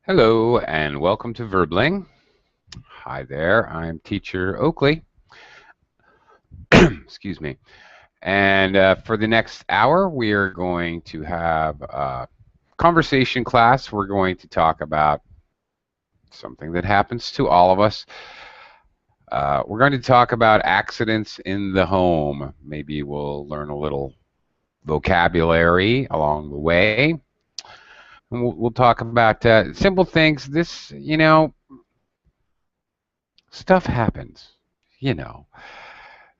Hello and welcome to Verbling. Hi there, I'm teacher Oakley. Excuse me. And for the next hour, we are going to have a conversation class. We're going to talk about something that happens to all of us. We're going to talk about accidents in the home. Maybe we'll learn a little vocabulary along the way. And we'll talk about simple things. Stuff happens, you know.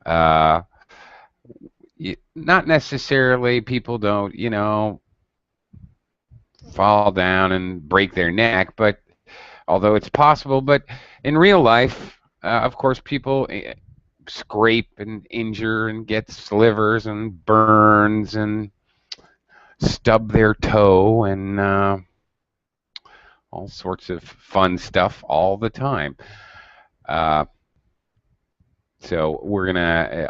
Uh, Not necessarily people don't, fall down and break their neck, but although it's possible, but in real life, of course, people scrape and injure and get slivers and burns and stub their toe and all sorts of fun stuff all the time. Uh, so we're gonna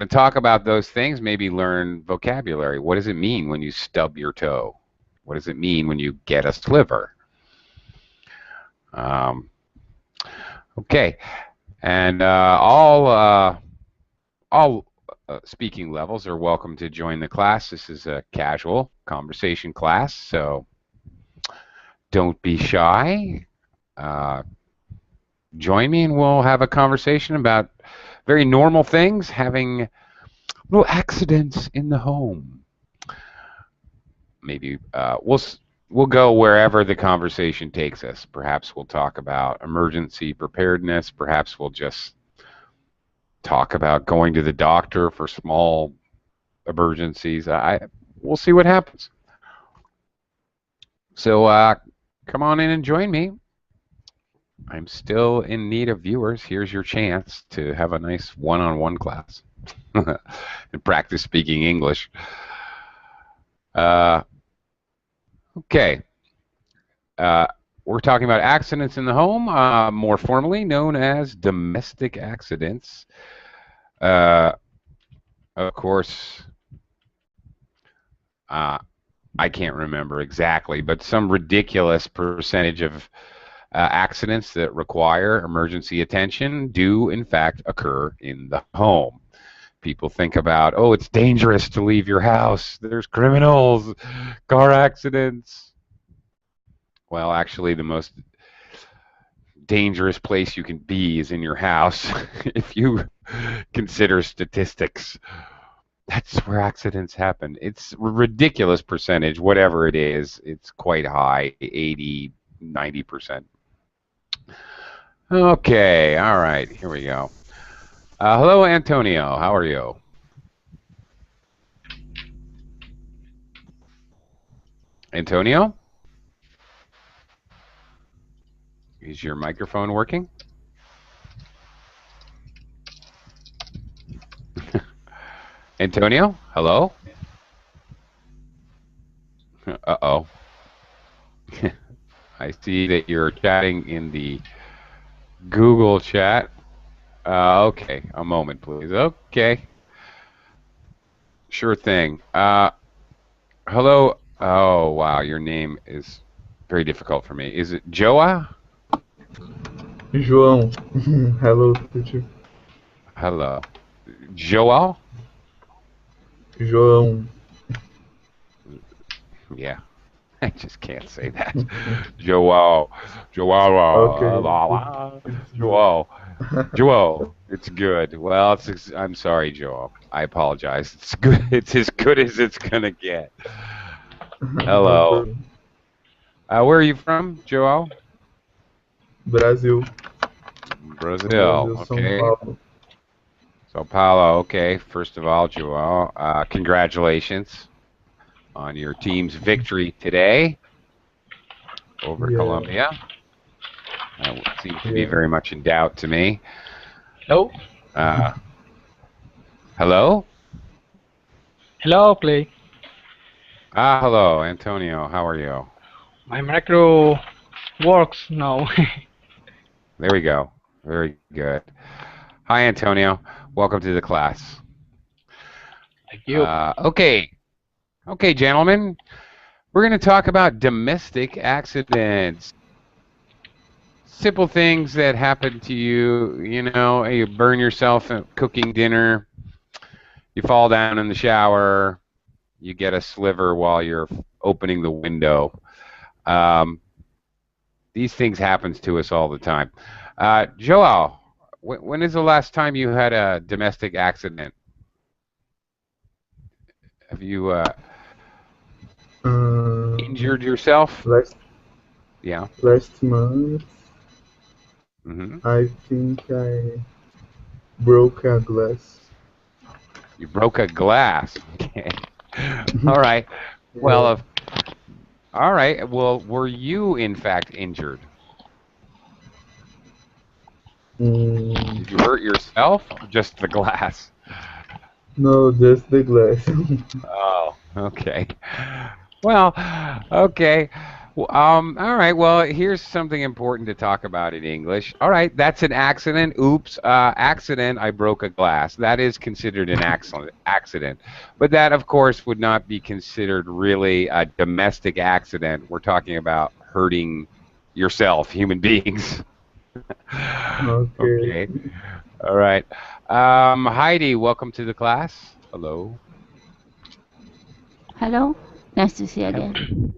talk about those things. Maybe learn vocabulary. What does it mean when you stub your toe? What does it mean when you get a sliver? Um, okay, and all speaking levels are welcome to join the class. This is a casual conversation class, so don't be shy. Uh, Join me, and we'll have a conversation about very normal things, having little accidents in the home. Maybe we'll go wherever the conversation takes us. Perhaps we'll talk about emergency preparedness. Perhaps we'll just talk about going to the doctor for small emergencies. We'll see what happens. So come on in and join me. I'm still in need of viewers. Here's your chance to have a nice one-on-one class and practice speaking English. Okay. We're talking about accidents in the home, more formally known as domestic accidents. Uh, of course, I can't remember exactly, but some ridiculous percentage of accidents that require emergency attention do, in fact, occur in the home. People think about, oh, it's dangerous to leave your house. There's criminals, car accidents. Well, actually, the most dangerous place you can be is in your house if you consider statistics. That's where accidents happen. It's a ridiculous percentage, whatever it is. It's quite high, 80, 90%. Okay, all right, here we go. Hello, Antonio. How are you? Antonio? Is your microphone working? Antonio? Hello? Uh-oh. I see that you're chatting in the Google chat. Okay, a moment, please. Okay, sure thing. Hello. Oh, wow, your name is very difficult for me. Is it Joa? João. Hello, teacher. Hello. Joel? João. Yeah, I just can't say that. Joel. Joel. Okay. It's good. Joel. Joel. It's good. Well, I'm sorry, Joel. I apologize. It's good. It's as good as it's gonna get. No Hello. problem. Where are you from, Joel? Brasil. Brazil. Brasil, São Okay. Paulo. Sao Paulo. Okay. First of all, Joel, congratulations on your team's victory today over Yeah, Colombia. Seems to be yeah. very much in doubt to me. Hello? Uh, Hello? Hello, Clay. Hello, Antonio. How are you? My micro works now. There we go. Very good. Hi, Antonio. Welcome to the class. Thank you. Okay. Okay, gentlemen. We're going to talk about domestic accidents. Simple things that happen to you. You know, you burn yourself cooking dinner, you fall down in the shower, you get a sliver while you're opening the window. Um, these things happen to us all the time. Joel, when is the last time you had a domestic accident? Have you injured yourself? Last Yeah. last month, Hmm. I think I broke a glass. You broke a glass. Okay. All right. Well, Yeah. all right. Well, were you in fact injured? Mm, Did you hurt yourself or just the glass? no, just the glass. Oh, okay. Well, okay. All right. Well, here's something important to talk about in English. All right, that's an accident. Oops, accident. I broke a glass. That is considered an accident. But that, of course, would not be considered really a domestic accident. We're talking about hurting yourself, human beings. Okay. Okay. All right. Heidi, welcome to the class. Hello. Hello, nice to see you Hello. again.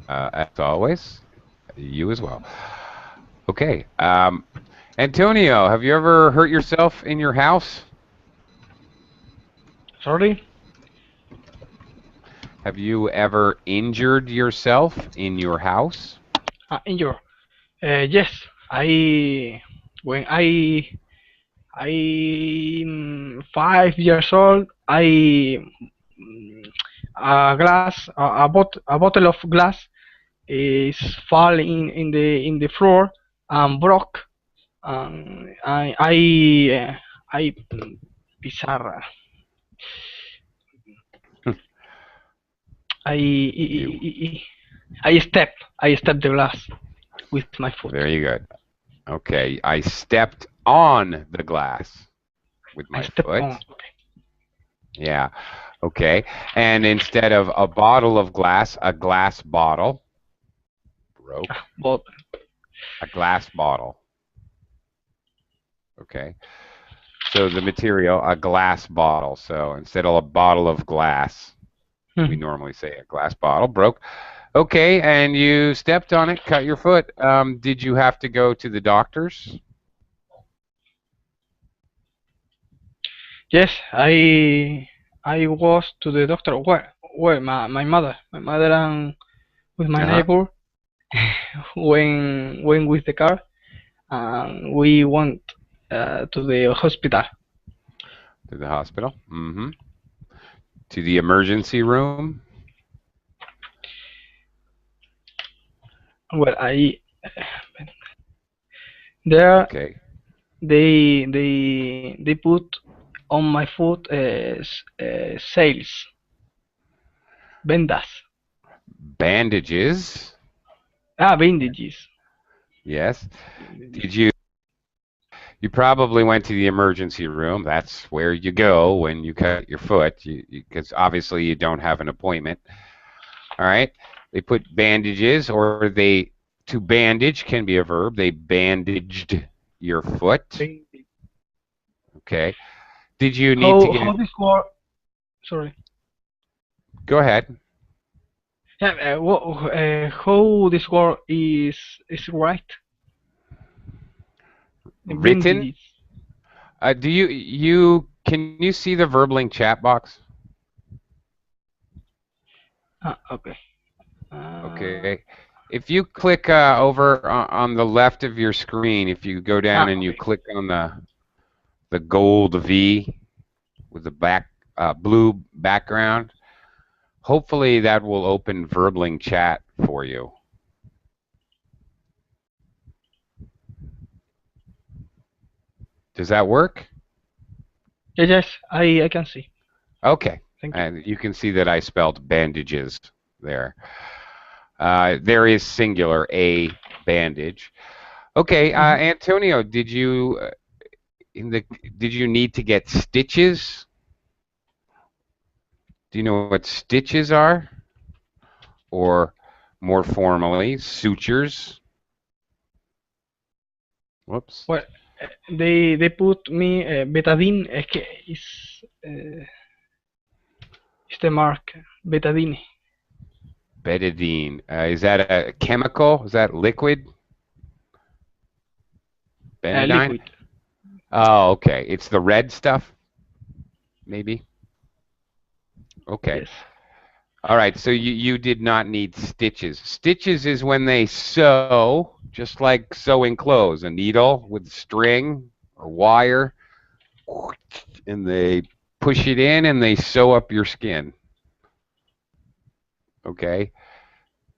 As always, you as well. Okay. Antonio, have you ever hurt yourself in your house? Sorry. Have you ever injured yourself in your house? Injured. Yes. I when I'm 5 years old. Mm, a glass a bottle of glass is falling in the floor and broke. I pizarra. You. I step the glass with my foot. Very good. Okay. I stepped on the glass with I my step on. foot. Yeah. Okay. And instead of a bottle of glass, a glass bottle broke. But A glass bottle. Okay. So the material, a glass bottle. So instead of a bottle of glass, we normally say a glass bottle broke. Okay, and you stepped on it, cut your foot. Did you have to go to the doctors? yes, I was to the doctor. Where my mother and with my Uh-huh. neighbor went with the car and we went to the hospital. To the hospital. Mm-hmm. To the emergency room. Well, I there Okay. they put on my foot sails, vendas, Bandages. bandages. Yes. Did you? You probably went to the emergency room. That's where you go when you cut your foot, because obviously you don't have an appointment. All right. They put bandages, or they to bandage can be a verb. They bandaged your foot. Okay. Did you need to How get? this work? Sorry. Go ahead. Yeah, how this work is right? Written. Bandages. Do you can you see the Verbling chat box? Okay. Uh, Okay. If you click over on the left of your screen, if you go down and you okay. click on the gold V with the blue background, hopefully that will open Verbling chat for you. Does that work? Yes, I can see. Okay. Thank you. And you can see that I spelled bandages there. There is singular a bandage. Okay, Antonio, did you need to get stitches? Do you know what stitches are? or more formally, sutures. Whoops. Well, they put me betadine. Es que is the mark betadine. Betadine. Is that a chemical? Is that liquid? Benadine? Liquid. Oh, okay. It's the red stuff, maybe? Okay. Yes. All right. So you did not need stitches. Stitches is when they sew, just like sewing clothes, a needle with string or wire, and they push it in and they sew up your skin. Okay.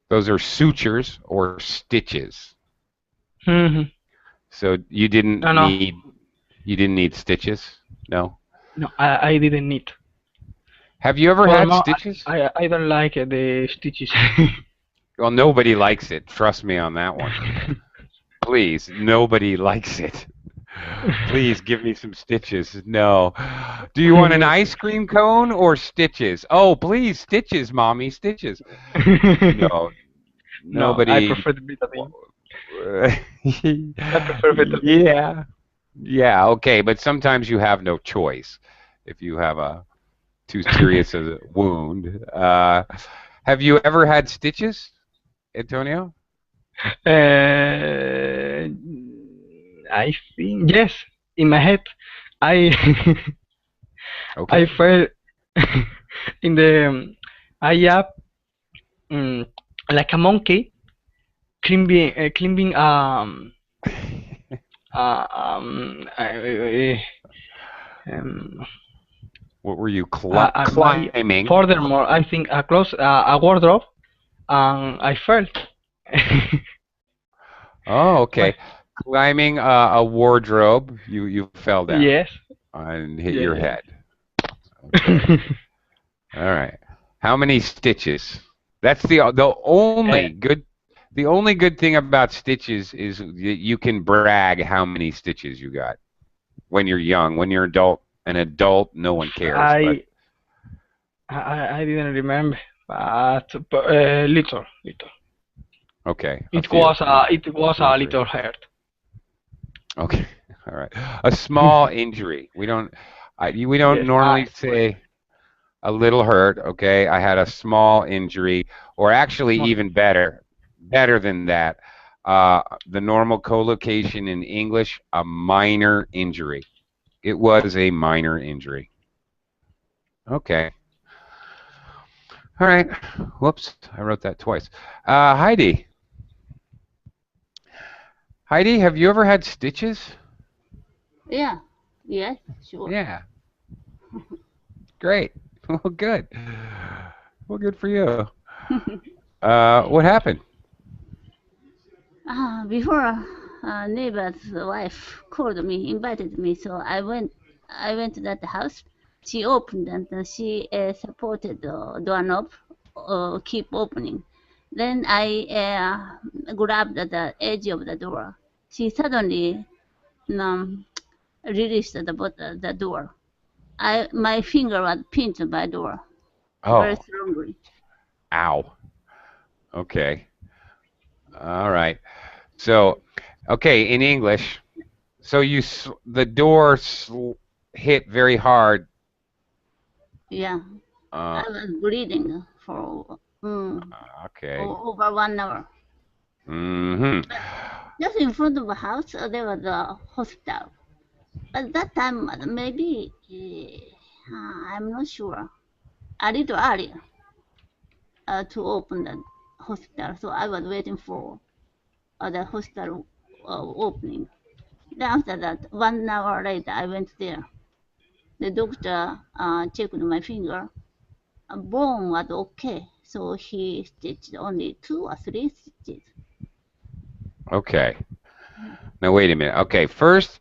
Those are sutures or stitches. Mm-hmm. So you didn't No, no, need stitches? No. no. I didn't need. Have you ever had Furthermore, stitches? I don't like the stitches. Well, nobody likes it. Trust me on that one. Please, nobody likes it. Please give me some stitches. No. Do you want an ice cream cone or stitches? Oh, please, stitches, mommy, stitches. No, No, I nobody. prefer the betadine. I prefer betadine. Yeah. Yeah, okay, but sometimes you have no choice if you have a too serious a wound. Have you ever had stitches, Antonio? I think yes. In my head, I Okay. I felt in the I up like a monkey climbing uh, um uh, um What were you my climbing? furthermore I think a close a wardrobe and I fell. Oh, okay. Well, Climbing a wardrobe, you fell down yes, and hit yeah, your yeah. head. Okay. All right. How many stitches? That's the only good thing about stitches is you can brag how many stitches you got when you're young. When you're an adult, no one cares. But I I didn't remember, but little. okay, a It few, was maybe two or a three. little hurt. Okay, all right. A small injury. We don't Yes, normally small. say a little hurt. Okay, I had a small injury, or actually Small. even better than that. The normal collocation in English, a minor injury. It was a minor injury. Okay. All right. Whoops, I wrote that twice. Heidi. Heidi, have you ever had stitches? Yeah, yes, sure. Yeah. Great. Well, good. Well, good for you. What happened? Before neighbor's wife called me, invited me, so I went to that house. She opened and she supported the doorknob, keep opening. Then I grabbed the edge of the door. She suddenly um, released the door. My finger was pinched by door very Oh, strongly. ow. Okay. All right. So, okay, in English, so the door hit very hard. Yeah, Uh, I was bleeding for okay. over 1 hour. Mm-hmm. But just in front of the house, there was a hospital. But that time, maybe, I'm not sure, a little earlier to open the hospital. So I was waiting for the hospital opening. Then after that, 1 hour later, I went there. The doctor checked my finger. Bone was okay. So he stitched only 2 or 3 stitches. Okay. Now wait a minute. Okay, first,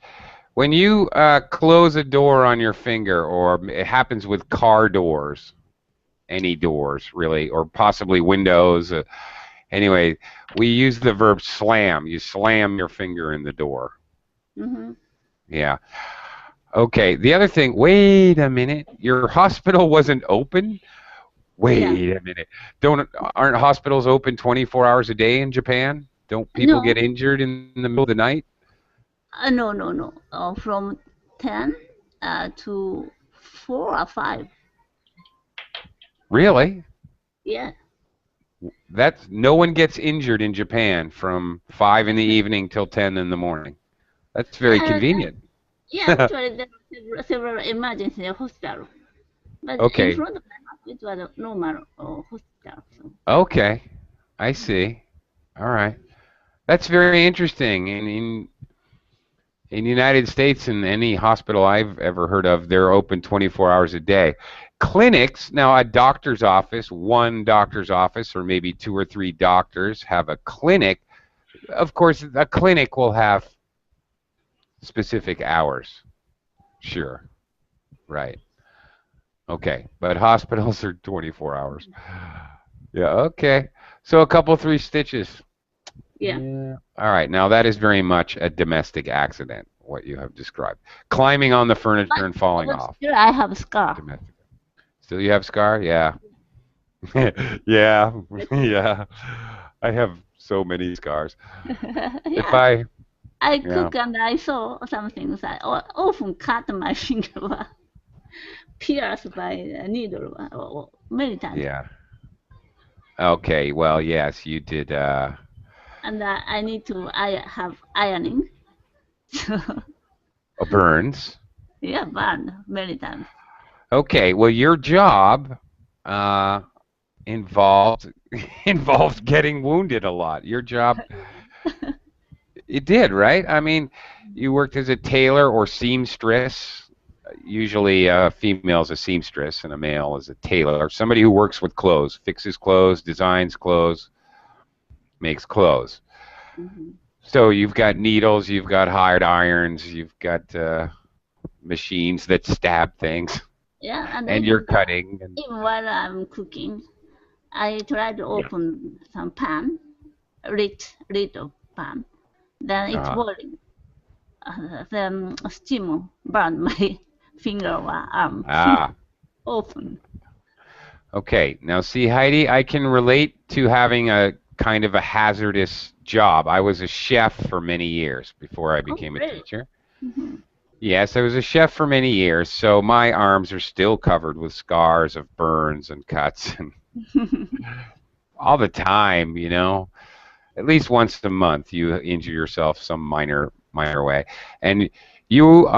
when you close a door on your finger, or it happens with car doors, any doors really, or possibly windows. Anyway, we use the verb slam. You slam your finger in the door. Mm-hmm. Yeah. Okay. The other thing, wait a minute. Your hospital wasn't open? Wait a minute. Aren't hospitals open 24 hours a day in Japan? Don't people No, get injured in the middle of the night? no. From 10 to 4 or 5. Really? Yeah. That's no one gets injured in Japan from 5 in the evening till 10 in the morning. That's very Uh, convenient. yeah, actually, there are several emergency hospitals. But in Okay. front of my house, it was a normal hospital. So. Okay. I see. All right. That's very interesting. In the United States, in any hospital I've ever heard of, they're open 24 hours a day. Clinics, now a doctor's office, one doctor's office, or maybe 2 or 3 doctors have a clinic. Of course, a clinic will have specific hours. Sure. Right. Okay. But hospitals are 24 hours. Yeah, okay. So a couple, 3 stitches. Yeah. Yeah. All right. Now that is very much a domestic accident, what you have described. Climbing on the furniture and falling But off. still, I have a scar. Domestic. Still you have scar? Yeah. Yeah. Yeah. I have so many scars. If Yeah. I yeah. cook and I saw some things that often cut my finger, pierced by a needle many times. Yeah. Okay. Well, yes, you did. And I need to have ironing. So, Burns. yeah, burned many times. Okay. Well, your job involved involved getting wounded a lot. Your job, it did, right? I mean, you worked as a tailor or seamstress. Usually, a female is a seamstress and a male is a tailor. Somebody who works with clothes, fixes clothes, designs clothes, makes clothes. Mm-hmm. So you've got needles, you've got hard irons, you've got machines that stab things, Yeah, and and you're cutting. And, even while I'm cooking, I try to open some pan, lid of pan. Then it's boiling. The steam burned my finger or arm. Open. Okay, now see, Heidi, I can relate to having a kind of a hazardous job. I was a chef for many years before I became a teacher. Mm-hmm. Yes, I was a chef for many years, so my arms are still covered with scars of burns and cuts and all the time, you know. At least once a month you injure yourself some minor way. And you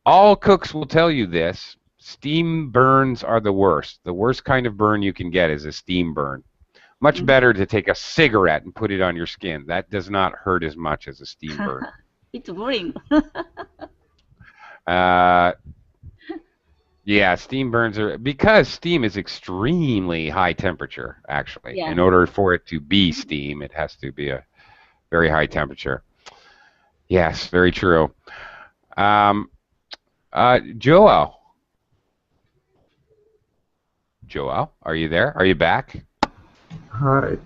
all cooks will tell you this. Steam burns are the worst. The worst kind of burn you can get is a steam burn. Much better to take a cigarette and put it on your skin. That does not hurt as much as a steam burn. It's boring. Yeah, steam burns are because steam is extremely high temperature, actually. Yeah. In order for it to be steam, it has to be a very high temperature. Yes, very true. Joel, are you there? Are you back? Hi.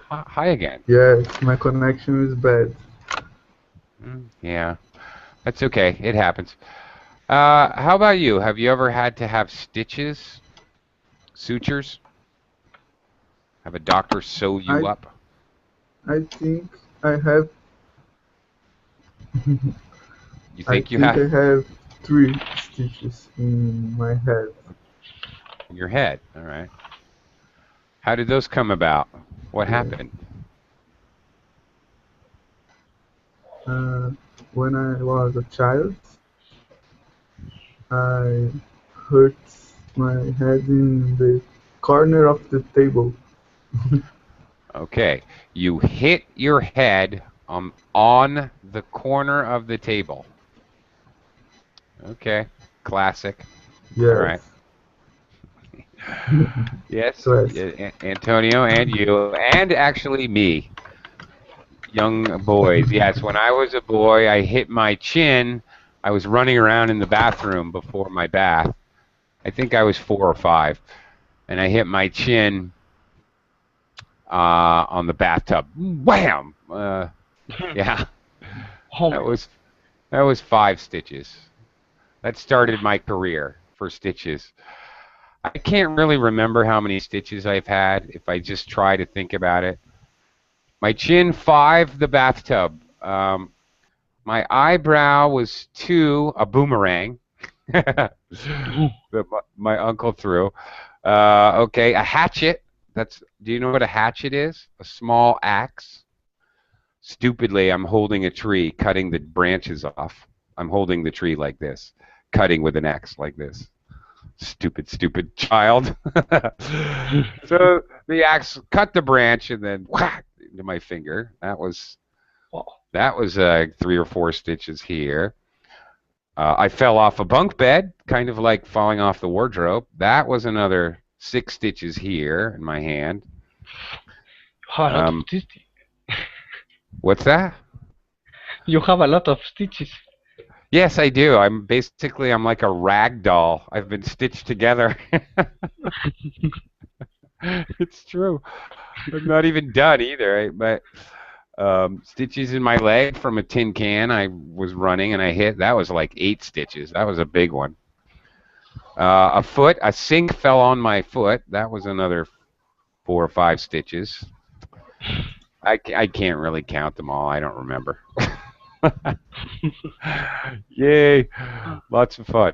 Hi again. Yes, my connection is bad. Yeah, that's okay. It happens. How about you? Have you ever had to have stitches, sutures? Have a doctor sew you up? I think I have. You think you I have? have 3 stitches in my head. In your head, all right. How did those come about? What happened? When I was a child, I hurt my head in the corner of the table. Okay, you hit your head on the corner of the table. Okay, classic. Yes. All right. Yes, Antonio and you, and actually me, young boys. Yes, when I was a boy, I hit my chin. I was running around in the bathroom before my bath. I think I was 4 or 5, and I hit my chin on the bathtub. Wham! Yeah, that was 5 stitches. That started my career for stitches. I can't really remember how many stitches I've had if I just try to think about it. My chin, 5, the bathtub. My eyebrow was 2, a boomerang that my uncle threw. Okay, a hatchet. Do you know what a hatchet is? A small axe. Stupidly, I'm holding a tree, cutting the branches off. I'm holding the tree like this, cutting with an axe like this. Stupid child. So the axe cut the branch and then whack into my finger. That was 3 or 4 stitches here. I fell off a bunk bed, kind of like falling off the wardrobe. That was another 6 stitches here in my hand. You have a lot of stitches. What's that? You have a lot of stitches. Yes, I do. I'm like a rag doll. I've been stitched together. It's true. I'm not even done either. But stitches in my leg from a tin can. I was running and I hit. That was like 8 stitches. That was a big one. A sink fell on my foot. That was another 4 or 5 stitches. I can't really count them all. I don't remember. Yay. Lots of fun.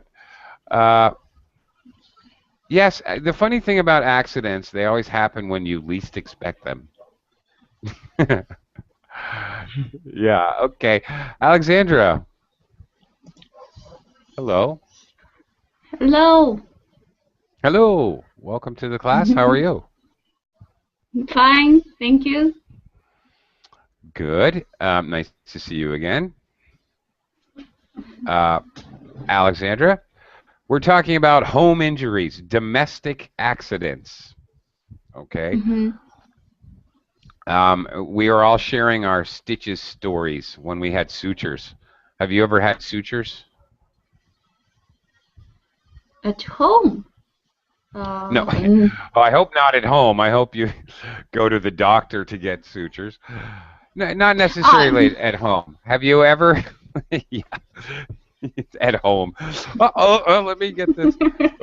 Yes, the funny thing about accidents, they always happen when you least expect them. Yeah, okay. Alexandra. Hello. Hello. Hello. Welcome to the class. How are you? Fine, thank you. Good. Nice to see you again. Alexandra, we're talking about home injuries, domestic accidents. Okay. We are all sharing our stitches stories when we had sutures. Have you ever had sutures? At home? No. Oh, I hope not at home. I hope you go to the doctor to get sutures. No, not necessarily at home. Have you ever? Yeah. At home. Let me get this.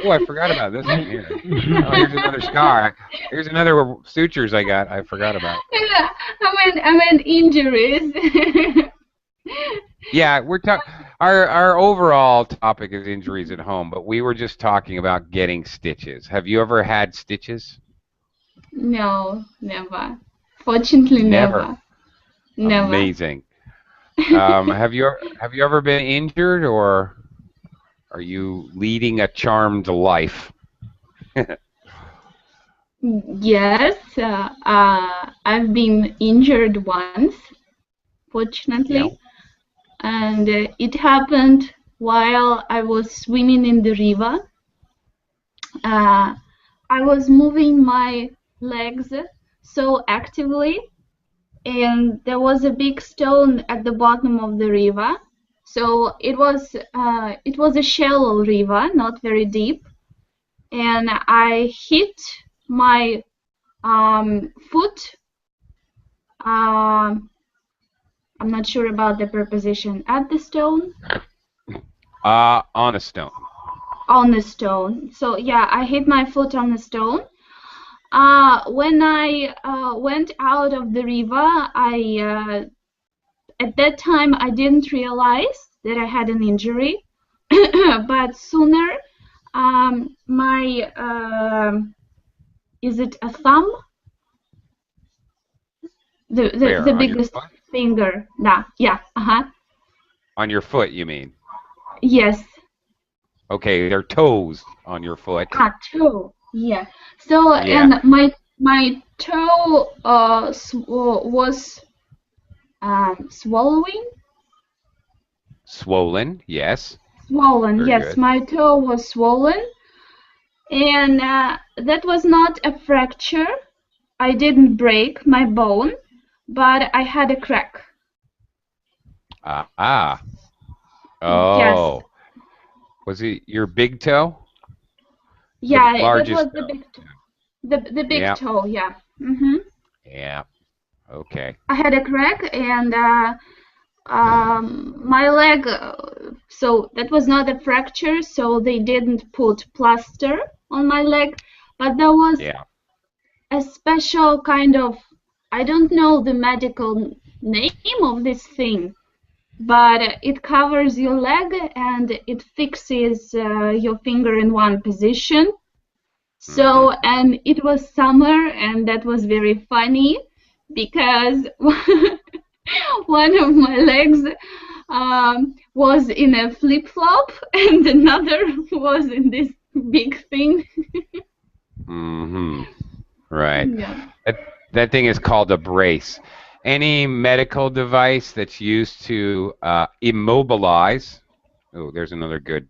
Oh, I forgot about this one here. Oh, here's another scar. Here's another sutures I got. I forgot about. I meant injuries. Yeah, we're talking. Our overall topic is injuries at home, but we were just talking about getting stitches. Have you ever had stitches? No, never. Fortunately, never. Never. Amazing. Have you ever been injured, or are you leading a charmed life? Yes, I've been injured once, fortunately. Yeah. And it happened while I was swimming in the river. I was moving my legs so actively, and there was a big stone at the bottom of the river. So it was a shallow river, not very deep, and I hit my foot. I'm not sure about the preposition. At the stone? On a stone. On the stone. So yeah, I hit my foot on the stone. When I went out of the river, at that time I didn't realize that I had an injury, but sooner my is it a thumb? The biggest finger. Nah, yeah, On your foot, you mean? Yes. Okay, they're toes on your foot. Toe. Yeah. So yeah. And my toe was swallowing. Swollen, yes. Swollen, Very yes. good. My toe was swollen, and that was not a fracture. I didn't break my bone, but I had a crack. Oh. Yes. Was it your big toe? Yeah, the largest that was the big toe. The big toe, yeah. Yeah. Okay. I had a crack, and my leg. So that was not a fracture. So they didn't put plaster on my leg, but there was Yeah. a special kind of, I don't know the medical name of this thing, but it covers your leg and it fixes your finger in one position. So, and it was summer, and that was very funny because one of my legs was in a flip-flop and another was in this big thing. Right. Yeah. That thing is called a brace. Any medical device that's used to immobilize, oh, there's another good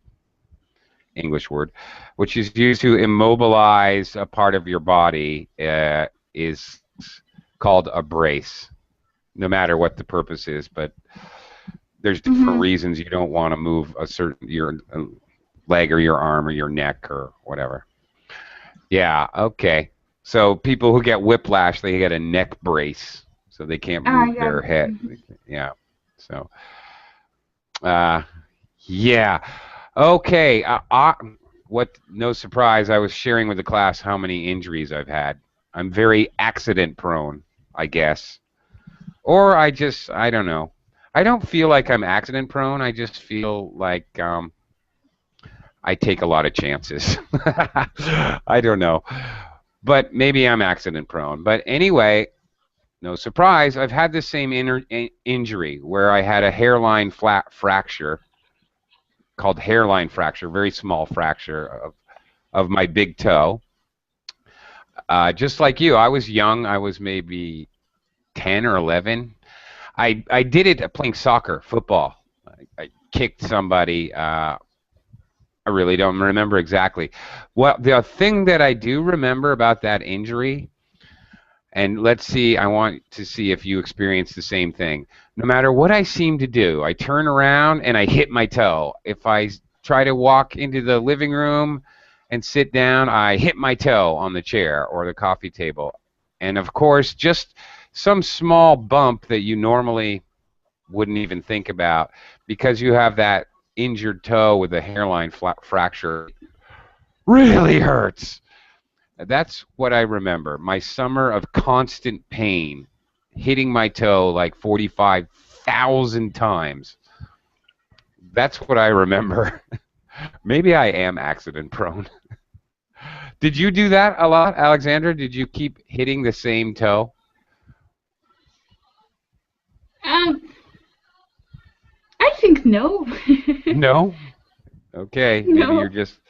English word, which is used to immobilize a part of your body, is called a brace, no matter what the purpose is. But there's different reasons you don't want to move your leg or your arm or your neck or whatever. Yeah, okay. So people who get whiplash, they get a neck brace, so they can't move their head. Yeah. So, yeah. Okay. No surprise, I was sharing with the class how many injuries I've had. I'm very accident prone, I guess. Or I don't know. I don't feel like I'm accident prone. I just feel like I take a lot of chances. I don't know. But maybe I'm accident prone. But anyway, no surprise, I've had the same injury where I had a hairline fracture, called hairline fracture, very small fracture of my big toe. Just like you, I was young. I was maybe 10 or 11. I did it playing soccer, football. I kicked somebody. I really don't remember exactly. Well, the thing that I do remember about that injury, and let's see, I want to see if you experience the same thing. No matter what I seem to do, I turn around and I hit my toe. If I try to walk into the living room and sit down, I hit my toe on the chair or the coffee table. And of course, just some small bump that you normally wouldn't even think about, because you have that injured toe with a hairline fracture, really hurts. That's what I remember. My summer of constant pain, hitting my toe like 45,000 times. That's what I remember. Maybe I am accident prone. Did you do that a lot, Alexandra? Did you keep hitting the same toe? I think no. No? Okay, maybe No. you're just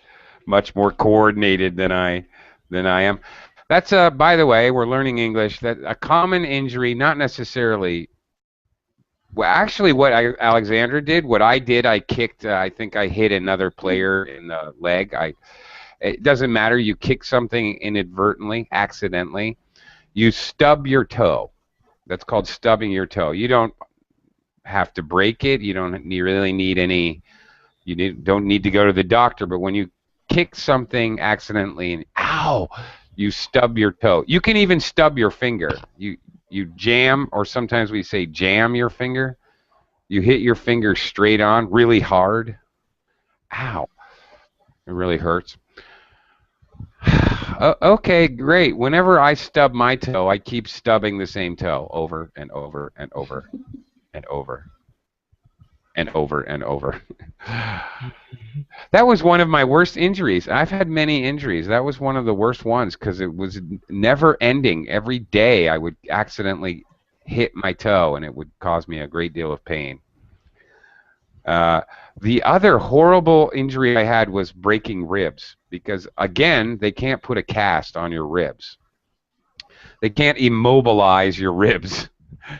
much more coordinated than I am. That's by the way, we're learning English. That a common injury, not necessarily. Well, actually, what Alexandra did, what I did, I kicked. I think I hit another player in the leg. It doesn't matter. You kick something inadvertently, accidentally. You stub your toe. That's called stubbing your toe. You don't have to break it. You don't really need any. Don't need to go to the doctor. But when you kick something accidentally and ow, you stub your toe. You can even stub your finger. You jam, or sometimes we say jam your finger. You hit your finger straight on really hard. Ow. It really hurts. Okay, great. Whenever I stub my toe, I keep stubbing the same toe over and over and over and over and over and over. That was one of my worst injuries. I've had many injuries. That was one of the worst ones because it was never ending. Every day I would accidentally hit my toe and it would cause me a great deal of pain. The other horrible injury I had was breaking ribs because, again, they can't put a cast on your ribs. They can't immobilize your ribs.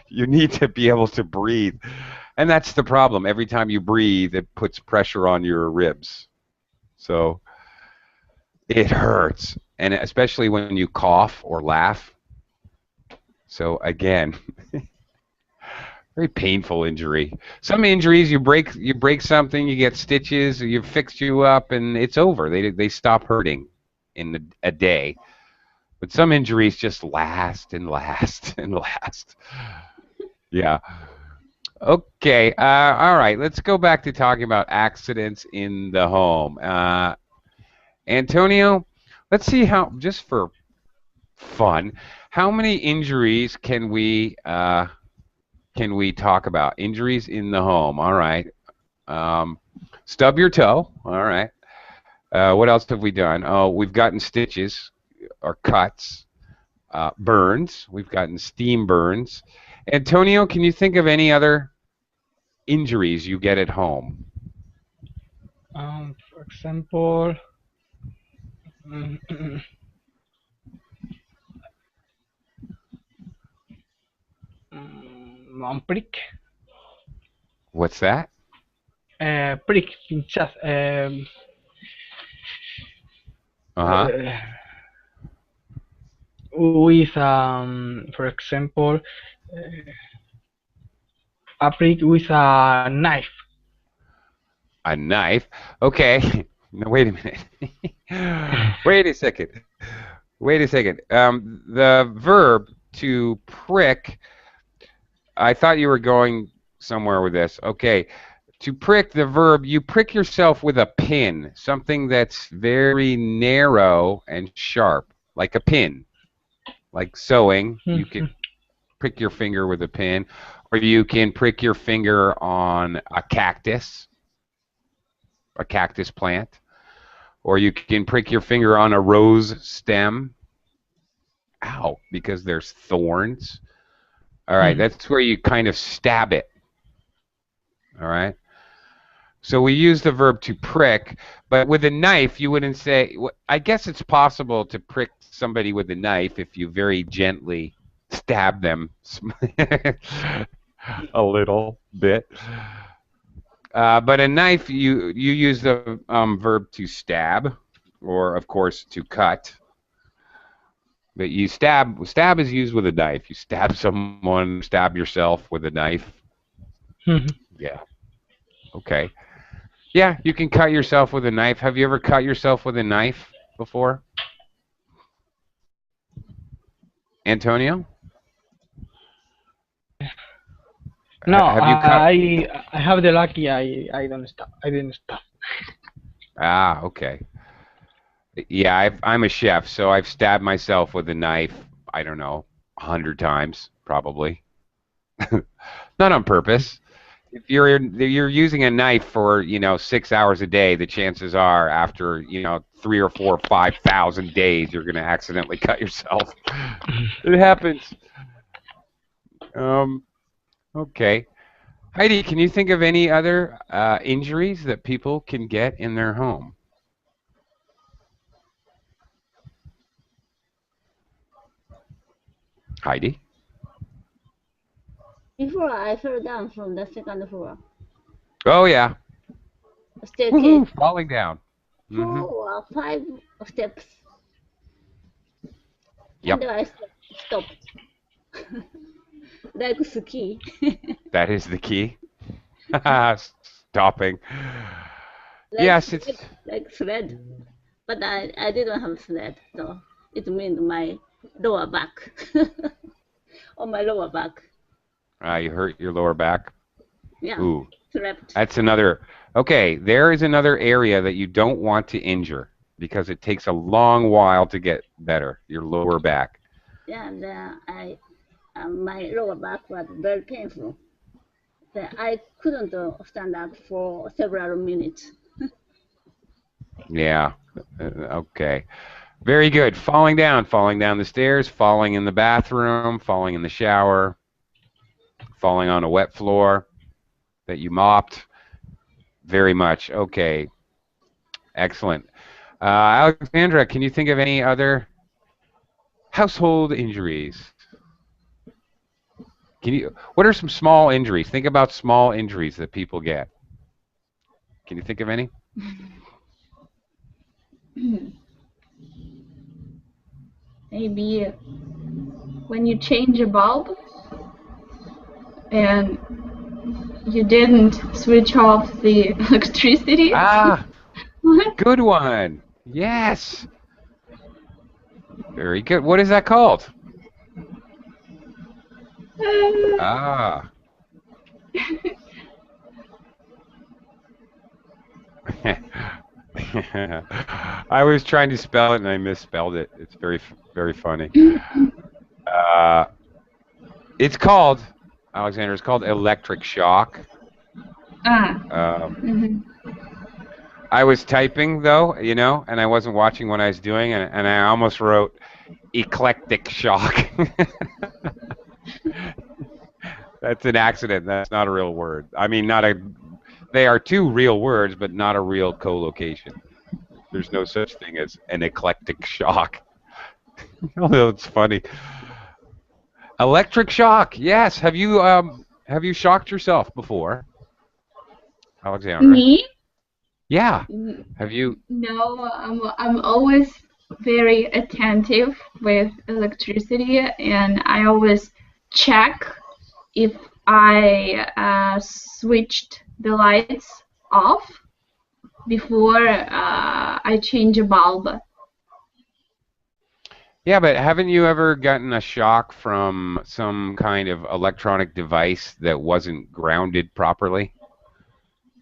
You need to be able to breathe. And that's the problem. Every time you breathe, it puts pressure on your ribs. So it hurts, and especially when you cough or laugh. So again, very painful injury. Some injuries, you break something, you get stitches, you fix you up, and it's over. They stop hurting in a day. But some injuries just last and last and last. Yeah. Okay. All right. Let's go back to talking about accidents in the home. Antonio, let's see how, just for fun, how many injuries can we talk about? Injuries in the home. All right. Stub your toe. All right. What else have we done? Oh, we've gotten stitches or cuts, burns. We've gotten steam burns. Antonio, can you think of any other injuries you get at home? For example, prick, What's that? prick, pinchas, Uh-huh. with for example, a prick with a knife. A knife. Okay. No, wait a minute. Wait a second. Wait a second. The verb to prick, I thought you were going somewhere with this. Okay. To prick, the verb, you prick yourself with a pin, something that's very narrow and sharp, like a pin. Like sewing, you can prick your finger with a pin, or you can prick your finger on a cactus plant, or you can prick your finger on a rose stem. Ow, because there's thorns. All right, that's where you kind of stab it. All right. So we use the verb to prick, but with a knife, you wouldn't say. I guess it's possible to prick somebody with a knife if you very gently stab them a little bit. But a knife, you use the verb to stab, or of course to cut. But you stab is used with a knife. You stab someone, stab yourself with a knife. Yeah. Okay. Yeah, you can cut yourself with a knife. Have you ever cut yourself with a knife before? Antonio? No, Have you cut? I have the lucky I don't stop. I didn't stop. Ah, okay. Yeah, I'm a chef, so I've stabbed myself with a knife, I don't know, 100 times, probably. Not on purpose. If you're using a knife for 6 hours a day, the chances are after 3 or 4 or 5,000 days you're going to accidentally cut yourself. It happens. Okay. Heidi, can you think of any other injuries that people can get in their home? Heidi? Before I fell down from the second floor Oh yeah. staircase, Woohoo, falling down. 4 or 5 steps, Yep. and I stopped. Like ski. That is the key. Stopping. Like Yes, it's like thread, but I didn't have thread, so it means my lower back. On my lower back. you hurt your lower back. Yeah. Ooh. Trapped. That's another. Okay, there is another area that you don't want to injure because it takes a long while to get better. Your lower back. Yeah, and my lower back was very painful. I couldn't stand up for several minutes. Yeah. Okay. Very good. Falling down the stairs, falling in the bathroom, falling in the shower, falling on a wet floor that you mopped. Very much. Okay. Excellent. Alexandra, can you think of any other household injuries? What are some small injuries? Think about small injuries that people get. Can you think of any? Maybe when you change a bulb and you didn't switch off the electricity. Ah, good one. Yes. Very good. What is that called? Ah. I was trying to spell it and I misspelled it. It's very funny. Uh, it's called, Alexander, it's called electric shock. Ah. Um, Mhm. I was typing, though, and I wasn't watching what I was doing, and I almost wrote eclectic shock. That's an accident. That's not a real word. I mean, they are two real words, but not a real co-location. There's no such thing as an eclectic shock. Although it's funny. Electric shock. Yes. Have you shocked yourself before, Alexandra? Me? Yeah. N- Have you? No, I'm always very attentive with electricity, and I always check if I switched the lights off before I change a bulb. Yeah, but haven't you ever gotten a shock from some kind of electronic device that wasn't grounded properly?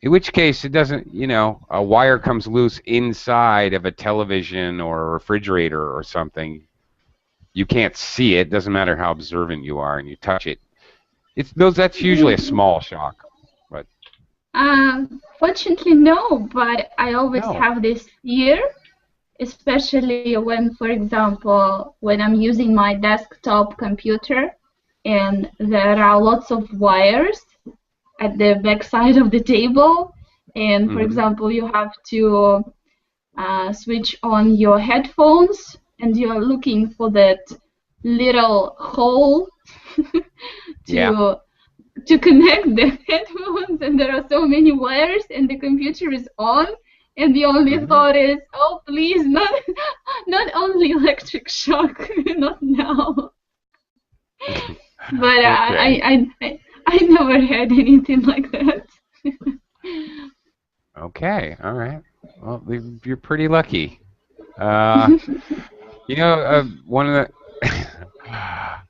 In which case, it doesn't, a wire comes loose inside of a television or a refrigerator or something. You can't see it. Doesn't matter how observant you are, and you touch it. That's usually a small shock. But Fortunately, no, but I always no. have this fear, especially when, for example, when I'm using my desktop computer and there are lots of wires at the back side of the table, and for example, you have to switch on your headphones and you're looking for that little hole to connect the headphones, and there are so many wires and the computer is on, and the only thought is, oh please, not only electric shock, not now. But I never had anything like that. Okay, all right. Well, you're pretty lucky. One of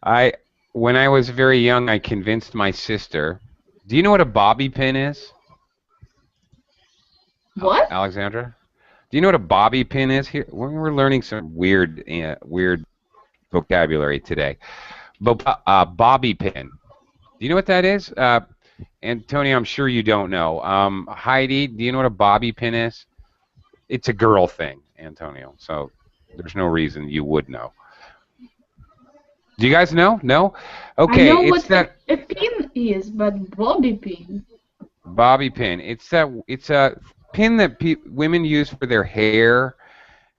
the when I was very young, I convinced my sister. Do you know what a bobby pin is? What? Alexandra? Do you know what a bobby pin is? Here, we're learning some weird vocabulary today. But bobby pin. Do you know what that is? Antonio, I'm sure you don't know. Heidi, do you know what a bobby pin is? It's a girl thing, Antonio. So there's no reason you would know. Do you guys know? No? Okay. I know what a pin is, but bobby pin. Bobby pin. It's a pin that women use for their hair,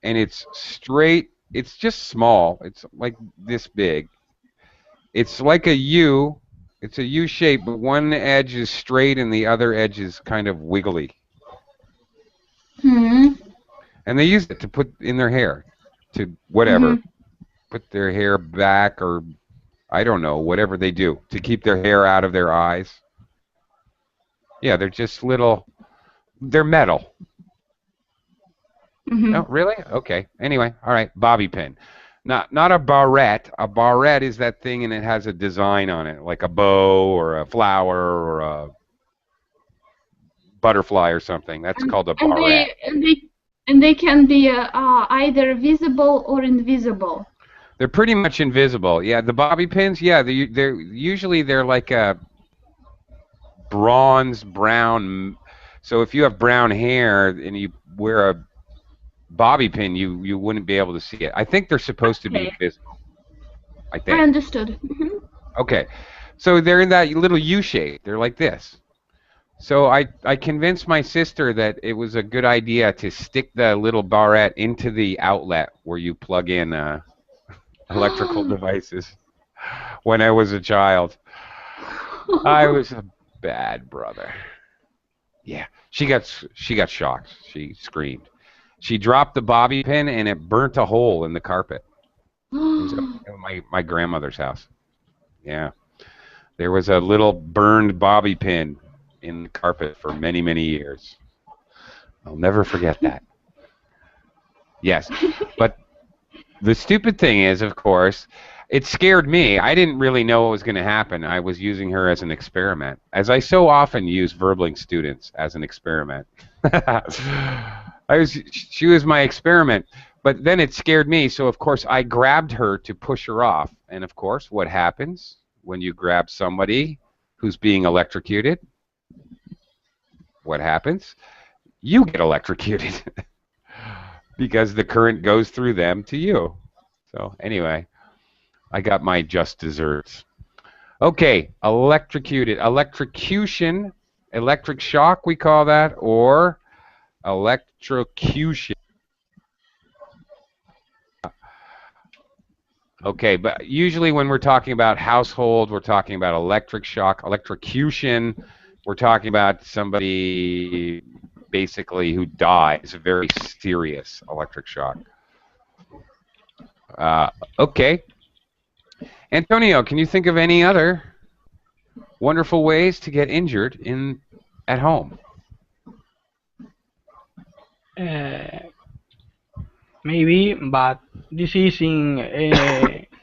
and it's straight. It's just small. It's like this big. It's like a U. It's a U shape, but one edge is straight and the other edge is kind of wiggly. And they use it to put in their hair, to whatever, put their hair back, or I don't know, whatever they do to keep their hair out of their eyes. Yeah, they're just they're metal. Oh, really? Okay. Anyway, all right, bobby pin. Not a barrette. A barrette is that thing, and it has a design on it, like a bow or a flower or a butterfly or something. That's called a barrette. And they can be either visible or invisible. They're pretty much invisible. Yeah, the bobby pins. Yeah, they're usually like a bronze brown. So if you have brown hair and you wear a bobby pin, you wouldn't be able to see it. I think they're supposed to be visible. I think. I understood. Okay, so they're in that little U shape. They're like this. So I convinced my sister that it was a good idea to stick the little barrette into the outlet where you plug in electrical devices when I was a child. I was a bad brother. Yeah, she got shocked. She screamed. She dropped the bobby pin and it burnt a hole in the carpet. It was at my grandmother's house. Yeah, there was a little burned bobby pin in the carpet for many, many years. I'll never forget that. Yes, but the stupid thing is, of course, it scared me. I didn't really know what was going to happen. I was using her as an experiment, as I so often use Verbling students as an experiment. She was my experiment. But then it scared me, so of course I grabbed her to push her off. And of course, what happens when you grab somebody who's being electrocuted? What happens? You get electrocuted because the current goes through them to you. So anyway, I got my just desserts. Okay, electrocuted. Electrocution, electric shock we call that, or electrocution. Okay, but usually when we're talking about household, we're talking about electric shock. Electrocution, we're talking about somebody basically who dies. A very serious electric shock. Okay. Antonio, can you think of any other wonderful ways to get injured at home? Maybe, but this is in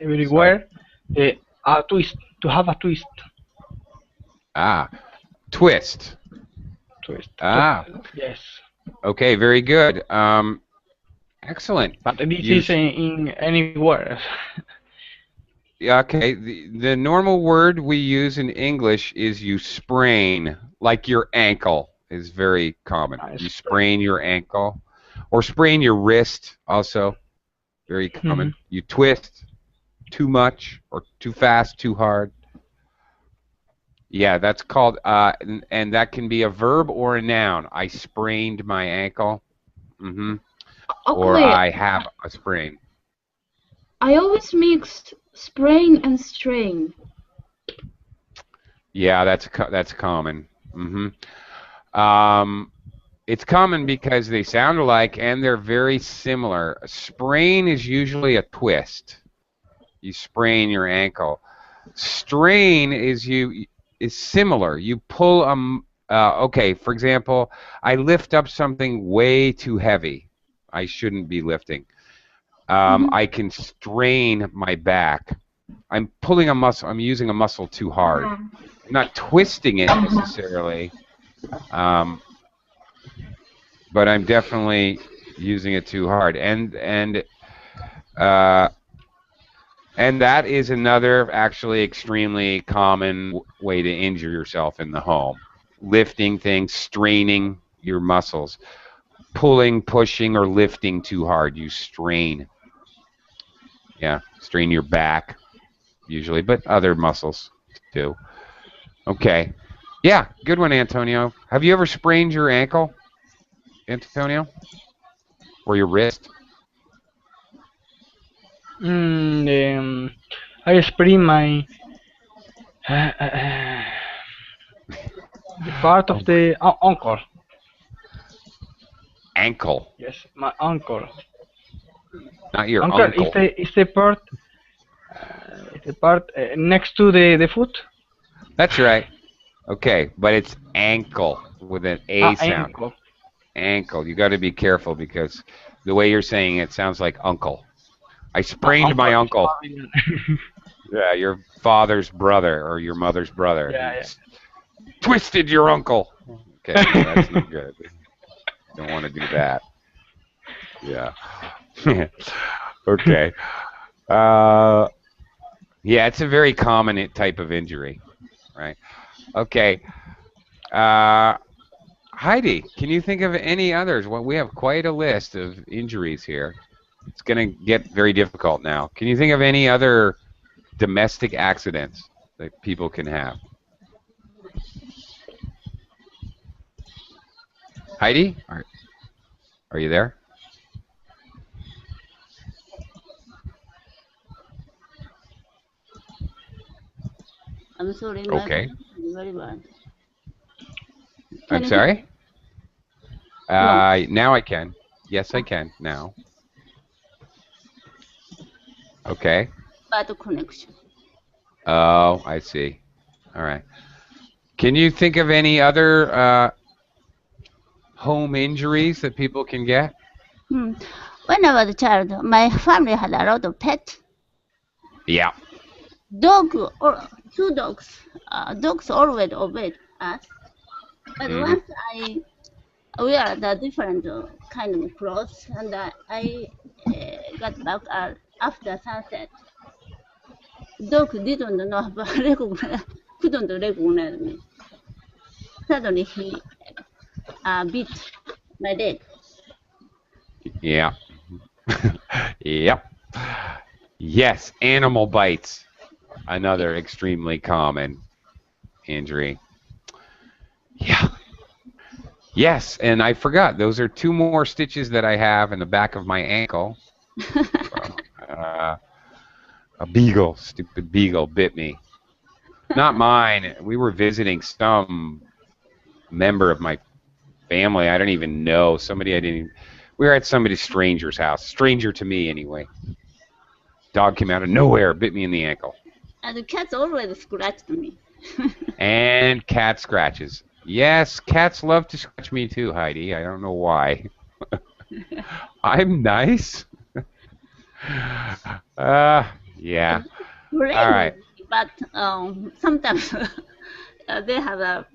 everywhere. A twist, to have a twist. Ah, twist. Twist. Ah. Yes. Okay, very good. Excellent. But this is in anywhere. Okay, the normal word we use in English is you sprain, like your ankle is very common. You sprain your ankle, or sprain your wrist, also very common. You twist too much, or too fast, too hard. Yeah, that's called, and that can be a verb or a noun. I sprained my ankle. Or I have a sprain. I always mix sprain and strain. Yeah, that's common. It's common because they sound alike and they're very similar. A sprain is usually a twist. You sprain your ankle. Strain is similar. You pull okay, for example, I lift up something way too heavy. I shouldn't be lifting. I can strain my back. I'm pulling a muscle. I'm using a muscle too hard. I'm not twisting it necessarily, but I'm definitely using it too hard. And that is another actually extremely common way to injure yourself in the home. Lifting things, straining your muscles. Pulling, pushing, or lifting too hard, you strain. Yeah, strain your back, usually, but other muscles too. Okay. Yeah, good one, Antonio. Have you ever sprained your ankle, Antonio? Or your wrist? I sprain my the part of the ankle. Ankle. Yes, my ankle. Not your ankle. uncle. Is the part next to the foot? That's right. Okay, but it's ankle with an A sound. Ankle. Ankle. You got to be careful because the way you're saying it sounds like uncle. I sprained my uncle. Yeah, your father's brother or your mother's brother. Yeah. Twisted your uncle. Okay, that's not good. Don't want to do that. Yeah. Okay. Yeah, it's a very common type of injury, right? Okay. Heidi, can you think of any others? Well, we have quite a list of injuries here. It's going to get very difficult now. Can you think of any other domestic accidents that people can have? Heidi, are you there? I'm sorry. Okay. Very bad. I'm sorry? Now I can. Yes, I can now. Okay. Bad connection. Oh, I see. All right. Can you think of any other home injuries that people can get? When I was a child, my family had a lot of pets. Yeah. Two dogs. Dogs always obeyed us. But once wear the different kind of clothes, and I got back after sunset. Dog didn't know, but couldn't recognize me. Suddenly he bit my leg. Yeah. Yep. Yes, animal bites. Another extremely common injury. Yeah. Yes, and I forgot. Those are 2 more stitches that I have in the back of my ankle. A beagle, stupid beagle, bit me. Not mine. We were visiting some member of my family. I don't even know. Somebody I didn't. We were at somebody's stranger's house. Stranger to me, anyway. Dog came out of nowhere, bit me in the ankle. And the cats always scratched me. And cat scratches. Yes, cats love to scratch me too, Heidi. I don't know why. I'm nice. Yeah. Friendly, All right. but sometimes they have a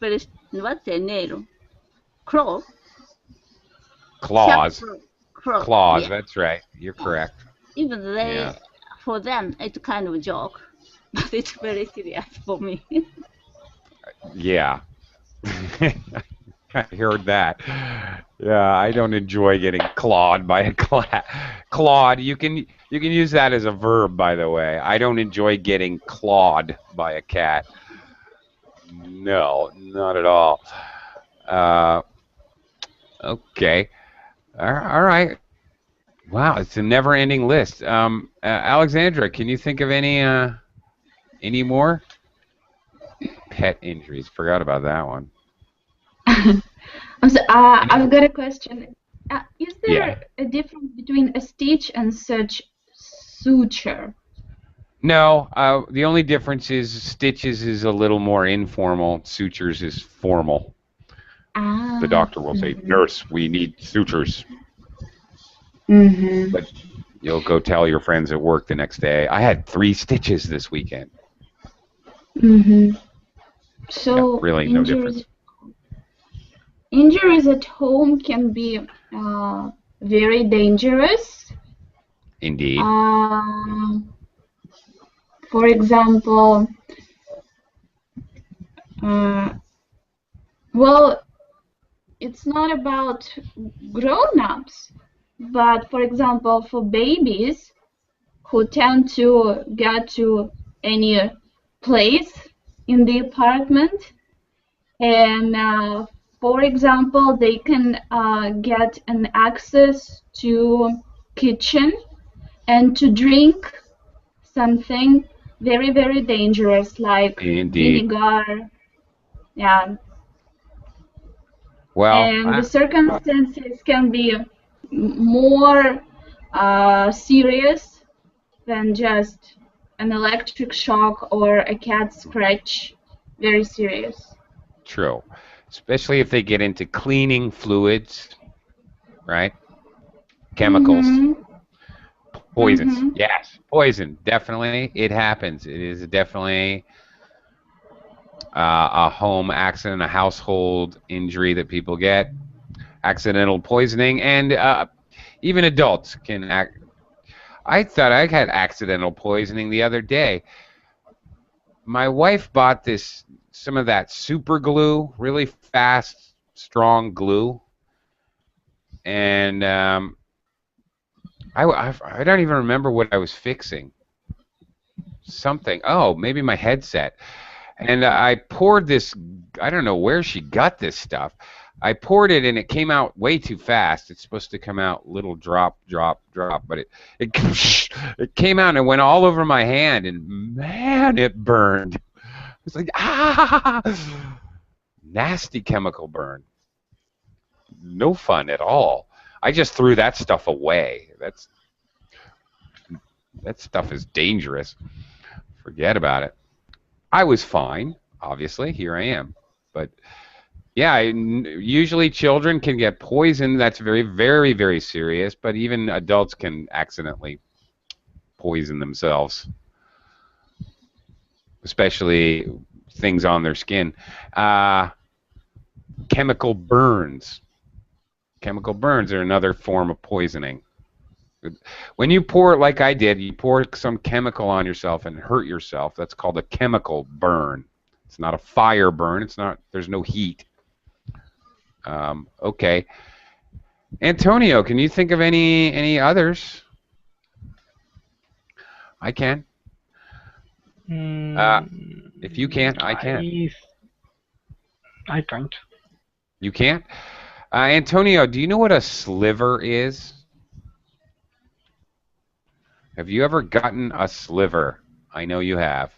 very, what's their nail? Claw? Claws. Claw. Claws, Yeah. that's right. You're correct. Even they, Yeah. for them, it's kind of a joke, but it's very serious for me. Yeah. I heard that. Yeah, I don't enjoy getting clawed by a cat. Clawed, you can use that as a verb, by the way. I don't enjoy getting clawed by a cat. No, not at all. Okay. All right. Wow, it's a never-ending list. Alexandra, can you think of any more pet injuries? Forgot about that one. I've got a question. Is there Yeah. a difference between a stitch and such suture? No, the only difference is stitches is a little more informal. Sutures is formal. Ah. The doctor will say, "Nurse, we need sutures." Mm-hmm. But you'll go tell your friends at work the next day, "I had 3 stitches this weekend." Mm-hmm. So Yeah, really no difference. Injuries at home can be very dangerous. Indeed. For example, well, it's not about grown-ups, but for example, for babies who tend to get to any place in the apartment, and for example, they can get an access to kitchen and to drink something very, very dangerous like Indeed. vinegar. Yeah. Well, And the circumstances can be more serious than just an electric shock or a cat scratch. Very serious. true. Especially if they get into cleaning fluids, right? Chemicals, poisons. Yes, poison. Definitely, it happens. It is definitely a home accident, a household injury that people get. Accidental poisoning, and even adults can act. I thought I had accidental poisoning the other day. My wife bought some of that super glue, really fast, strong glue, and I don't even remember what I was fixing. Something. Oh, maybe my headset. And I poured this. I don't know where she got this stuff. I poured it, and it came out way too fast. It's supposed to come out little drop, drop, drop, but it it came out and it went all over my hand, and man, it burned. It's like nasty chemical burn. No fun at all. I just threw that stuff away. That stuff is dangerous. Forget about it. I was fine, obviously. Here I am, but. Yeah, usually children can get poisoned. That's very, very, very serious. But even adults can accidentally poison themselves, especially things on their skin. Chemical burns. Chemical burns are another form of poisoning. When you pour, like I did, you pour some chemical on yourself and hurt yourself. That's called a chemical burn. It's not a fire burn. It's not. There's no heat. Okay. Antonio, can you think of any others? I can. If you can't, I can. I can't. You can't? Antonio, do you know what a sliver is? Have you ever gotten a sliver? I know you have.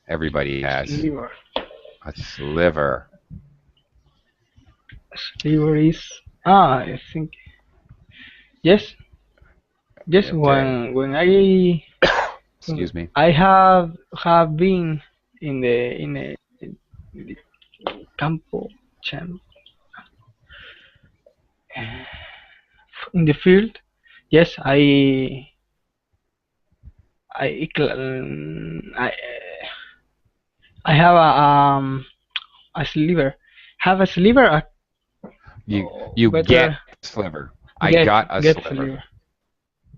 Everybody has. Sliver. A sliver. Sliver is I think yes. Yes, Okay. when I Excuse me. I have been in the campo champ in the field. Yes, I I have a sliver. Have a sliver. You Better get a sliver. I got a get sliver.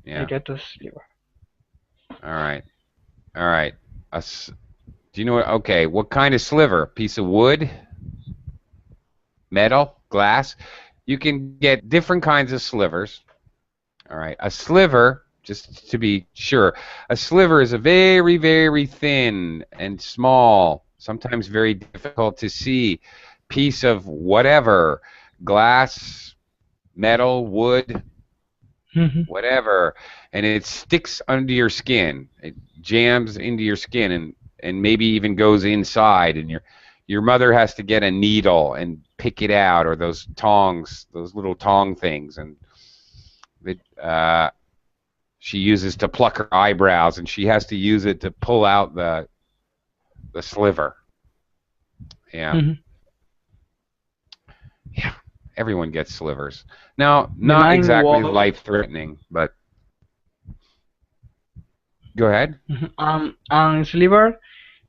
Yeah. I get a sliver. All right. All right. Do you know what? Okay. What kind of sliver? Piece of wood? Metal? Glass? You can get different kinds of slivers. All right. A sliver, just to be sure, a sliver is a very, very thin and small, sometimes very difficult to see piece of whatever, glass, metal, wood, whatever, and it sticks under your skin. It jams into your skin and maybe even goes inside, and your mother has to get a needle and pick it out, or those tongs, those little tong things, and she uses to pluck her eyebrows, and she has to use it to pull out the sliver. Yeah. Yeah. Everyone gets slivers. Now, not exactly life-threatening, but go ahead. And sliver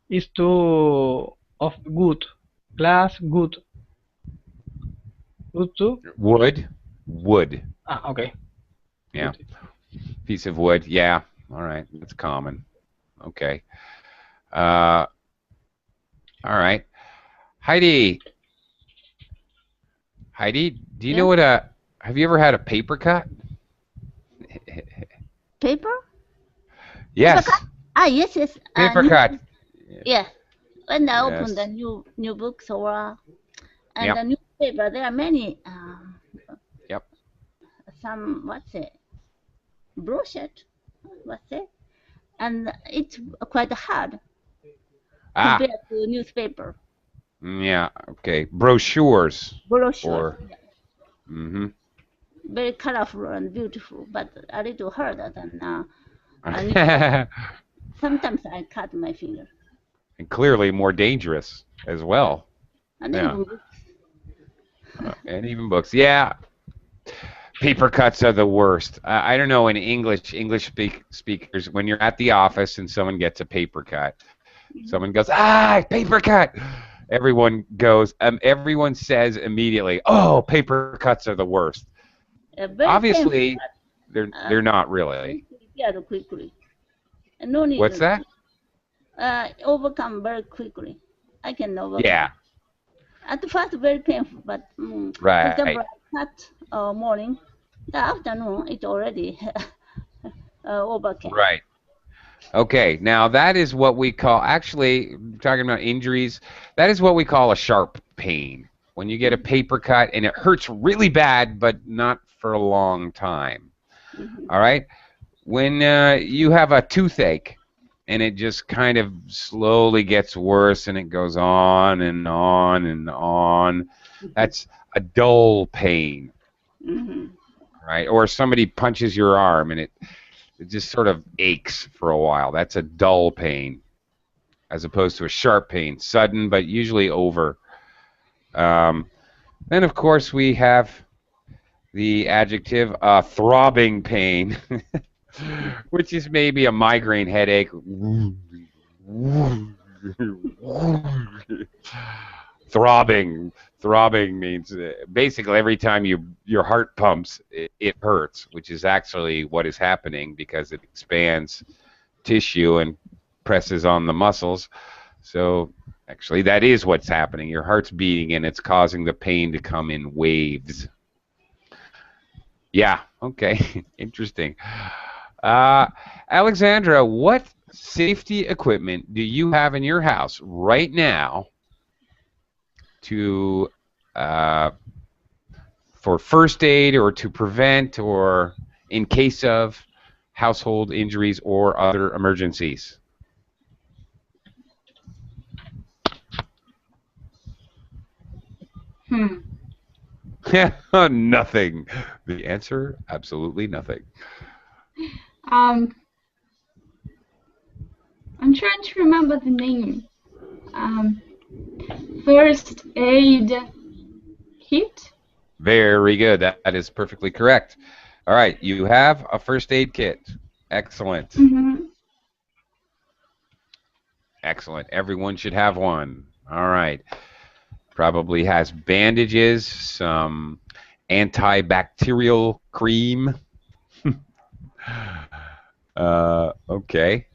is of wood, glass, wood. Wood too? Wood. Ah, okay. Yeah. Wood. Piece of wood. Yeah. All right. That's common. Okay. All right. Heidi, do you know what have you ever had a paper cut? Paper? Yes. Paper cut? Ah, yes. Paper cut. Yeah. When I open the new books or and the newspaper, there are many. Some what's it? Brochure. What's it? And it's quite hard compared to newspaper. Yeah. Okay. Brochures. Brochures. very colorful and beautiful, but a little harder than sometimes I cut my finger. And clearly more dangerous as well. And Yeah. even books. And even books. Yeah. Paper cuts are the worst. I don't know, in English speakers, when you're at the office and someone gets a paper cut, someone goes, paper cut. Everyone goes, everyone says immediately, oh, paper cuts are the worst. Obviously, they're not really. Quickly. No need. What's that? Overcome very quickly. I can overcome. Yeah. At first, very painful, but right. For example, I cut morning, the afternoon it already overcame. Right. Okay. Now that is what we call, actually, talking about injuries, that is what we call a sharp pain. When you get a paper cut and it hurts really bad, but not for a long time. Mm-hmm. All right. When you have a toothache and it just kind of slowly gets worse and it goes on and on and on, that's a dull pain. Mm-hmm. Right? Or somebody punches your arm and it just sort of aches for a while. That's a dull pain, as opposed to a sharp pain, sudden but usually over. Then, of course, we have the adjective throbbing pain, which is maybe a migraine throbbing. Throbbing means basically every time your heart pumps, it hurts, which is actually what is happening because it expands tissue and presses on the muscles. So actually that is what's happening. Your heart's beating and it's causing the pain to come in waves. Yeah, okay. Interesting. Alexandra, what safety equipment do you have in your house right now to for first aid or to prevent or in case of household injuries or other emergencies? Nothing. The answer, absolutely nothing. I'm trying to remember the name. First aid kit? Very good. That is perfectly correct. All right, you have a first aid kit. Excellent. Mm-hmm. Excellent. Everyone should have one. All right. Probably has bandages, some antibacterial cream. Okay.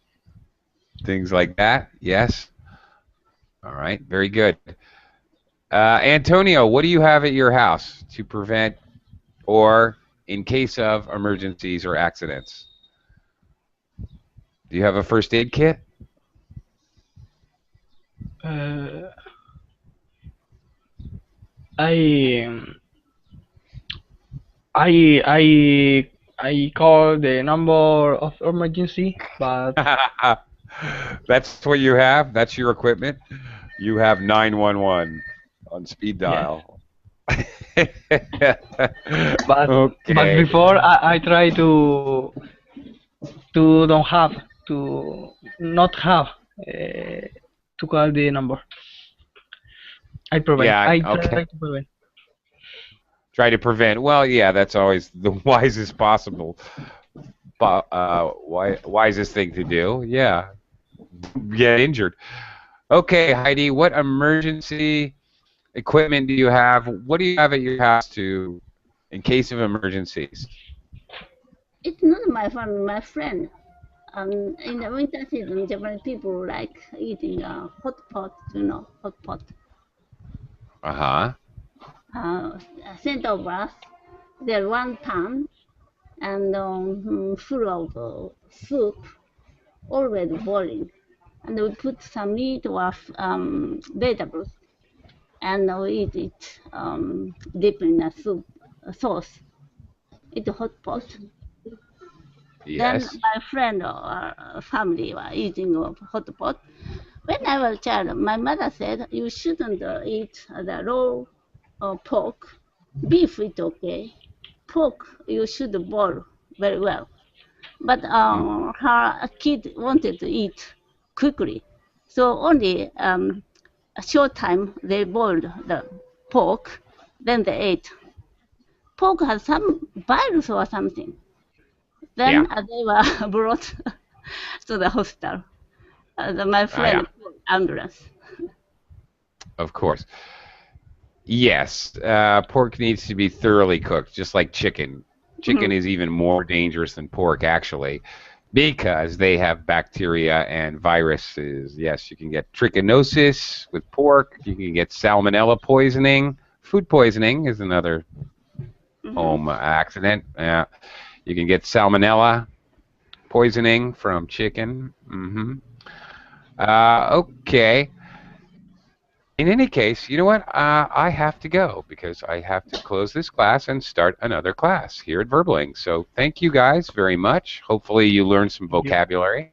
Things like that. Yes. All right. Very good. Antonio, what do you have at your house to prevent or in case of emergencies or accidents? Do you have a first aid kit? I call the number of emergency, but That's what you have? That's your equipment? You have 911 on speed dial. but Okay. before I try to don't have to not have to call the number. I prevent. Yeah, I okay. try to prevent. Try to prevent. Well, yeah, that's always the wisest possible, wisest thing to do. Yeah, get injured. Okay, Heidi, what emergency equipment do you have? What do you have at your house to, in case of emergencies? It's not my family, my friend. In the winter season, Japanese people like eating hot pot, hot pot. Uh-huh. Center of us, there's one pan and full of soup, always boiling. And we put some meat or vegetables, and we eat it deep in a soup sauce. It's a hot pot. Then Yes. my friend or family were eating a hot pot. When I was a child, my mother said you shouldn't eat the raw pork. Beef is okay. Pork you should boil very well. But her kid wanted to eat quickly, so only a short time they boiled the pork, then they ate. Pork has some virus or something. Then they were brought to the hospital. My friend called ambulance. Of course. Yes, pork needs to be thoroughly cooked, just like chicken. Chicken is even more dangerous than pork, actually, because they have bacteria and viruses. Yes, you can get trichinosis with pork. You can get salmonella poisoning. Food poisoning is another home accident. You can get salmonella poisoning from chicken. Okay. In any case, you know what? I have to go because I have to close this class and start another class here at Verbling. So thank you guys very much. Hopefully you learned some vocabulary.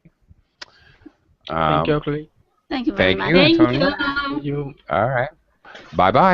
Thank you, Clay. Thank you very much. Thank you, Antonio. Thank you. All right. Bye-bye.